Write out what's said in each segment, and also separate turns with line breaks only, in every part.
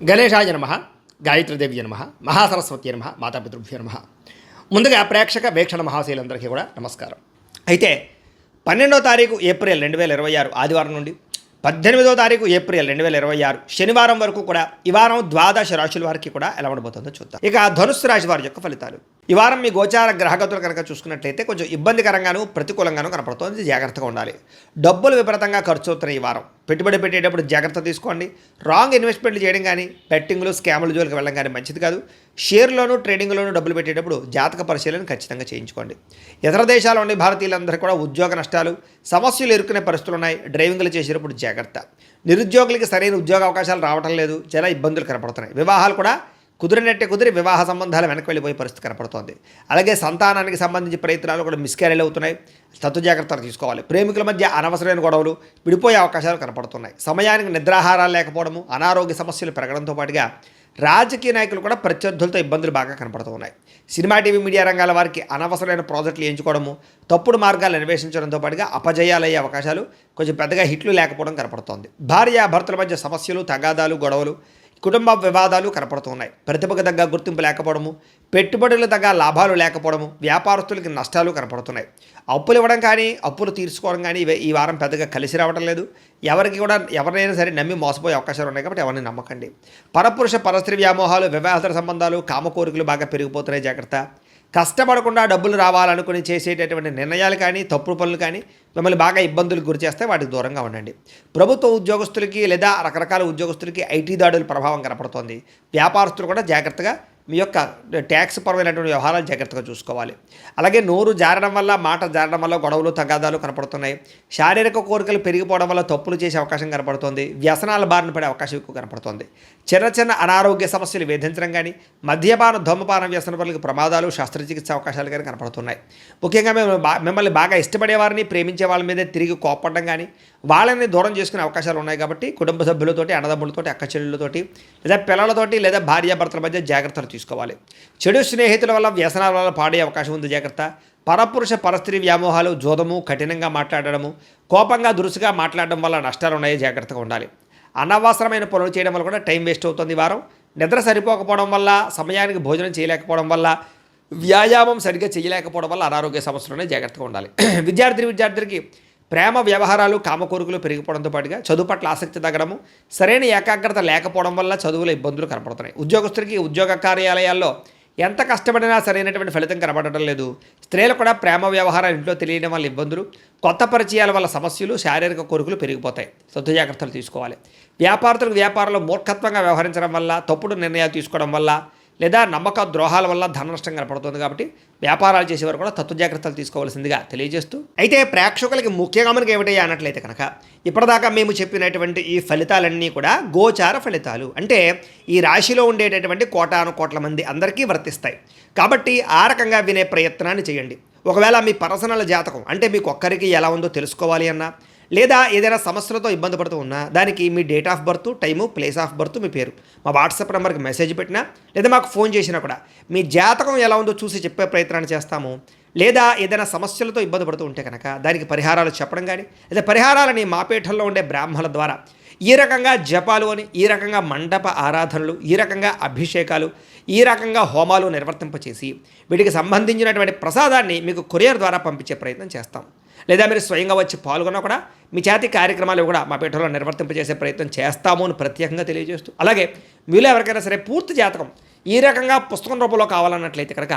గణేశాయ నమ, గాయత్రీదేవి నమ, మహాసరస్వతి నమ, మాతాపితృభ్యో నమ. ముందుగా ప్రేక్షక వీక్షణ మహాశీలందరికీ కూడా నమస్కారం. అయితే 12వ తారీఖు ఏప్రిల్ 2026 ఆదివారం నుండి 18వ తారీఖు ఏప్రిల్ 2026 శనివారం వరకు కూడా ఈ వారం ద్వాదశ రాశుల వారికి కూడా ఎలా ఉండబోతుందో చూద్దాం. ఇక ధనుస్సు రాశి వారి యొక్క ఫలితాలు. ఈ వారం మీ గోచార గ్రహగతులు కనుక చూసుకున్నట్లయితే కొంచెం ఇబ్బందికరంగాను ప్రతికూలంగాను కనపడుతుంది. జాగ్రత్తగా ఉండాలి. డబ్బులు విపరీతంగా ఖర్చు అవుతున్నాయి. ఈ వారం పెట్టుబడి పెట్టేటప్పుడు జాగ్రత్త తీసుకోండి. రాంగ్ ఇన్వెస్ట్మెంట్లు చేయడం కానీ బెట్టింగ్లు స్కాముల జోలికి వెళ్ళడం కానీ మంచిది కాదు. షేర్లోను ట్రేడింగ్లోను డబ్బులు పెట్టేటప్పుడు జాతక పరిశీలన ఖచ్చితంగా చేయించుకోండి. ఇతర దేశాల్లో ఉండే భారతీయులందరూ కూడా ఉద్యోగ నష్టాలు సమస్యలు ఎదుర్కొనే పరిస్థితులు ఉన్నాయి. డ్రైవింగ్లు చేసేటప్పుడు జాగ్రత్త. నిరుద్యోగులకి సరైన ఉద్యోగ అవకాశాలు రావడం లేదు. చాలా ఇబ్బందులు కనపడుతున్నాయి. వివాహాలు కూడా కుదిరి వివాహ సంబంధాలు వెనక్కి వెళ్ళిపోయే పరిస్థితి కనపడుతోంది. అలాగే సంతానానికి సంబంధించి ప్రయత్నాలు కూడా మిస్క్యారేజ్ అవుతున్నాయి. తత్తు జాగ్రత్తలు తీసుకోవాలి. ప్రేమికుల మధ్య అనవసరమైన గొడవలు విడిపోయే అవకాశాలు కనపడుతున్నాయి. సమయానికి నిద్రాహారాలు లేకపోవడము, అనారోగ్య సమస్యలు పెరగడంతో పాటుగా రాజకీయ నాయకులు కూడా ప్రత్యర్థులతో ఇబ్బందులు బాగా కనపడుతూ ఉన్నాయి. సినిమా టీవీ మీడియా రంగాల వారికి అనవసరమైన ప్రాజెక్టులు ఎంచుకోవడము, తప్పుడు మార్గాలు అన్వేషించడంతో పాటుగా అపజయాలయ్యే అవకాశాలు, కొంచెం పెద్దగా హిట్లు లేకపోవడం కనపడుతోంది. భార్యాభర్తల మధ్య సమస్యలు, తగాదాలు, గొడవలు, కుటుంబ వివాదాలు కనపడుతున్నాయి. ప్రతిభకు తగ్గ గుర్తింపు లేకపోవడము, పెట్టుబడులు తగ్గ లాభాలు లేకపోవడము, వ్యాపారస్తులకి నష్టాలు కనపడుతున్నాయి. అప్పులు ఇవ్వడం కానీ అప్పులు తీర్చుకోవడం కానీ ఈ వారం పెద్దగా కలిసి రావడం లేదు. ఎవరినైనా సరే నమ్మి మోసపోయే అవకాశాలు ఉన్నాయి కాబట్టి ఎవరిని నమ్మకండి. పరపురుష పరస్త్రీ వ్యామోహాలు, వివాహేతర సంబంధాలు, కామకోరికలు బాగా పెరిగిపోతున్నాయి. జాగ్రత్త. కష్టపడకుండా డబ్బులు రావాలనుకుని చేసేటటువంటి నిర్ణయాలు కానీ తప్పుడు పనులు కానీ మిమ్మల్ని బాగా ఇబ్బందులకు గురి చేస్తే వాటికి దూరంగా ఉండండి. ప్రభుత్వ ఉద్యోగస్తులకి లేదా రకరకాల ఉద్యోగస్తులకి ఐటీ దాడుల ప్రభావం కనపడుతోంది. వ్యాపారస్తులు కూడా జాగ్రత్తగా మీ యొక్క ట్యాక్స్ పరమైనటువంటి వ్యవహారాలు జాగ్రత్తగా చూసుకోవాలి. అలాగే నోరు జారడం వల్ల, మాట జారడం వల్ల గొడవలు తగాదాలు కనపడుతున్నాయి. శారీరక కోరికలు పెరిగిపోవడం వల్ల తప్పులు చేసే అవకాశం కనపడుతుంది. వ్యసనాల బారిన పడే అవకాశం ఎక్కువ కనపడుతుంది. చిన్న అనారోగ్య సమస్యలు వేధించడం కానీ, మద్యపాన ధూమపాన వ్యసన పనులకు ప్రమాదాలు, శస్త్రచికిత్స అవకాశాలు కానీ కనపడుతున్నాయి. ముఖ్యంగా మిమ్మల్ని బాగా ఇష్టపడేవారిని, ప్రేమించే వాళ్ళ మీదే తిరిగి కోపడడం కానీ, వాళ్ళని దూరం చేసుకునే అవకాశాలు ఉన్నాయి. కాబట్టి కుటుంబ సభ్యులతోటి, అన్నదమ్ములతోటి, అక్క చెల్లెళ్ళతోటి లేదా పిల్లలతోటి లేదా భార్యాభర్తల మధ్య జాగ్రత్తలు తీసుకోవాలి. చెడు స్నేహితుల వల్ల, వ్యసనాల వల్ల పాడే అవకాశం ఉంది. జాగ్రత్త. పరపురుష పరస్త్రీ వ్యామోహాలు, జోదము, కఠినంగా మాట్లాడడము, కోపంగా దురుసుగా మాట్లాడడం వల్ల నష్టాలు ఉన్నాయి. జాగ్రత్తగా ఉండాలి. అనవసరమైన పనులు చేయడం వల్ల కూడా టైం వేస్ట్ అవుతుంది. ఈ వారం నిద్ర సరిపోకపోవడం వల్ల, సమయానికి భోజనం చేయలేకపోవడం వల్ల, వ్యాయామం సరిగ్గా చేయలేకపోవడం వల్ల అనారోగ్య సమస్యలునే జాగ్రత్తగా ఉండాలి. విద్యార్థులకి ప్రేమ వ్యవహారాలు, కామకోరికలు పెరిగిపోవడంతో పాటుగా చదువు పట్ల ఆసక్తి తగ్గడము, సరైన ఏకాగ్రత లేకపోవడం వల్ల చదువులో ఇబ్బందులు కనపడుతున్నాయి. ఉద్యోగస్తులకి ఉద్యోగ కార్యాలయాల్లో ఎంత కష్టపడినా సరైనటువంటి ఫలితం కనబడటం లేదు. స్త్రీలు కూడా ప్రేమ వ్యవహారాలు ఇంట్లో తెలియడం వల్ల ఇబ్బందులు, కొత్త పరిచయాల వల్ల సమస్యలు, శారీరక కోరికలు పెరిగిపోతాయి. సొంత జాగ్రత్తలు తీసుకోవాలి. వ్యాపారంలో మూర్ఖత్వంగా వ్యవహరించడం వల్ల, తప్పుడు నిర్ణయాలు తీసుకోవడం వల్ల లేదా నమ్మక ద్రోహాల వల్ల ధన నష్టం కనపడుతుంది. కాబట్టి వ్యాపారాలు చేసేవారు కూడా తత్వ జాగ్రత్తలు తీసుకోవాల్సిందిగా తెలియజేస్తూ, అయితే ప్రేక్షకులకి ముఖ్యంగా మనకి ఏమిటయ్యా అన్నట్లయితే కనుక ఇప్పటిదాకా మేము చెప్పినటువంటి ఈ ఫలితాలన్నీ కూడా గోచార ఫలితాలు, అంటే ఈ రాశిలో ఉండేటటువంటి కోటాను కోట్ల మంది అందరికీ వర్తిస్తాయి. కాబట్టి ఆ రకంగా వినే ప్రయత్నాన్ని చేయండి. ఒకవేళ మీ పర్సనల్ జాతకం అంటే మీకు ఒక్కరికి ఎలా ఉందో తెలుసుకోవాలి అన్నా, లేదా ఏదైనా సమస్యలతో ఇబ్బంది పడుతూ ఉన్నా, దానికి మీ date of birth, time, place of birth, మీ పేరు మా వాట్సాప్ నెంబర్కి మెసేజ్ పెట్టినా లేదా మాకు ఫోన్ చేసినా కూడా మీ జాతకం ఎలా ఉందో చూసి చెప్పే ప్రయత్నాన్ని చేస్తాము. లేదా ఏదైనా సమస్యలతో ఇబ్బంది పడుతూ ఉంటే కనుక దానికి పరిహారాలు చెప్పడం కానీ, లేదా పరిహారాలని మా పీఠంలో ఉండే బ్రాహ్మణుల ద్వారా ఈ రకంగా జపాలు అని, ఈ రకంగా మండప ఆరాధనలు, ఈ రకంగా అభిషేకాలు, ఈ రకంగా హోమాలు నిర్వర్తింపచేసి వీటికి సంబంధించినటువంటి ప్రసాదాన్ని మీకు కొరియర్ ద్వారా పంపించే ప్రయత్నం చేస్తాం. లేదా మీరు స్వయంగా వచ్చి పాల్గొన్నా కూడా మీ చేతి కార్యక్రమాలు కూడా మా పీఠంలో నిర్వర్తింపజేసే ప్రయత్నం చేస్తాము అని ప్రత్యేకంగా తెలియజేస్తూ, అలాగే మీలో ఎవరికైనా సరే పూర్తి జాతకం ఈ రకంగా పుస్తకం రూపంలో కావాలన్నట్లయితే కనుక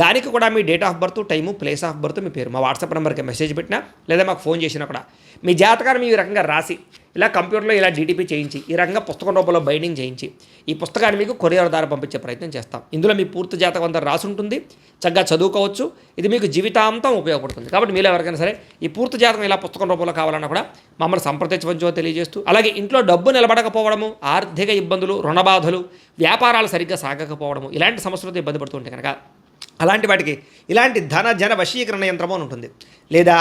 దానికి కూడా మీ date of birth, time, place of birth, మీ పేరు మా వాట్సాప్ నెంబర్కి మెసేజ్ పెట్టినా లేదా మాకు ఫోన్ చేసినా కూడా మీ జాతకాన్ని ఈ రకంగా రాసి ఇలా కంప్యూటర్లో ఇలా డీటీపీ చేయించి ఈ రకంగా పుస్తకం రూపంలో బైండింగ్ చేయించి ఈ పుస్తకాన్ని మీకు కొరియర్ ద్వారా పంపించే ప్రయత్నం చేస్తాం. ఇందులో మీ పూర్తి జాతకం అంతా రాసి ఉంటుంది. చక్కగా చదువుకోవచ్చు. ఇది మీకు జీవితాంతం ఉపయోగపడుతుంది. కాబట్టి మీలో ఎవరికైనా సరే ఈ పూర్తి జాతకం ఇలా పుస్తకం రూపంలో కావాలన్నా కూడా మమ్మల్ని సంప్రదించవచ్చో తెలియజేస్తూ, అలాగే ఇంట్లో డబ్బు నిలబడకపోవడము, ఆర్థిక ఇబ్బందులు, రుణబాధలు, వ్యాపారాలు సరిగ్గా సాగకపోవడము, ఇలాంటి సమస్యలతో ఇబ్బంది పడుతుంటే కనుక అలాంటి వాటికి ఇలాంటి జన వశీకరణ యంత్రము అని ఉంటుంది. లేదా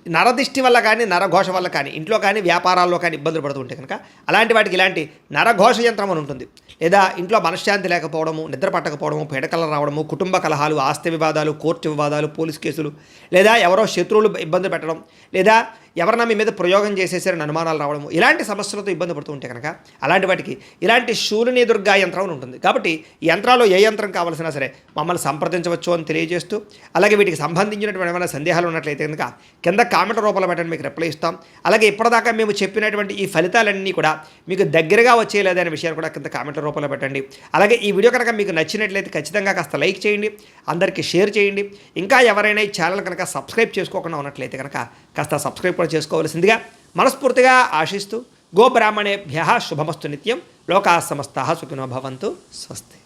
నరదిష్టి వల్ల కానీ, నరఘోష వల్ల కానీ, ఇంట్లో కానీ వ్యాపారాల్లో కానీ ఇబ్బందులు పడుతుంటే కనుక అలాంటి వాటికి ఇలాంటి నరఘోష యంత్రం అని ఉంటుంది. లేదా ఇంట్లో మనశ్శాంతి లేకపోవడము, నిద్ర పట్టకపోవడము, పీడకలు రావడము, కుటుంబ కలహాలు, ఆస్తి వివాదాలు, కోర్టు వివాదాలు, పోలీస్ కేసులు, లేదా ఎవరో శత్రువులు ఇబ్బంది పెట్టడం, లేదా ఎవరన్నా మీ మీద ప్రయోగం చేసేసారని అనుమానాలు రావడము, ఇలాంటి సమస్యలతో ఇబ్బంది పడుతూ ఉంటే కనుక అలాంటి వాటికి ఇలాంటి శూలిని దుర్గా యంత్రం అని ఉంటుంది. కాబట్టి ఈ యంత్రాల్లో ఏ యంత్రం కావాల్సినా సరే మమ్మల్ని సంప్రదించవచ్చు అని తెలియజేస్తూ, అలాగే వీటికి సంబంధించినటువంటి ఏమైనా సందేహాలు ఉన్నట్లయితే కనుక కింద కామెంట్ రూపంలో పెట్టండి, మీకు రిప్లై ఇస్తాం. అలాగే ఇప్పటిదాకా మేము చెప్పినటువంటి ఈ ఫలితాలన్నీ కూడా మీకు దగ్గరగా వచ్చేయలేదా అనే విషయాలు కూడా కింద కామెంట్ల రూపంలో పెట్టండి. అలాగే ఈ వీడియో కనుక మీకు నచ్చినట్లయితే ఖచ్చితంగా కాస్త లైక్ చేయండి, అందరికీ షేర్ చేయండి. ఇంకా ఎవరైనా ఈ ఛానల్ కనుక సబ్స్క్రైబ్ చేసుకోకుండా ఉన్నట్లయితే కనుక కాస్త సబ్స్క్రైబ్ కూడా చేసుకోవాల్సిందిగా మనస్ఫూర్తిగా ఆశిస్తూ, గోబ్రాహ్మణేభ్యః శుభమస్తు నిత్యం, లోకాः సమస్తాः సుఖినో భవంతు. స్వస్తి.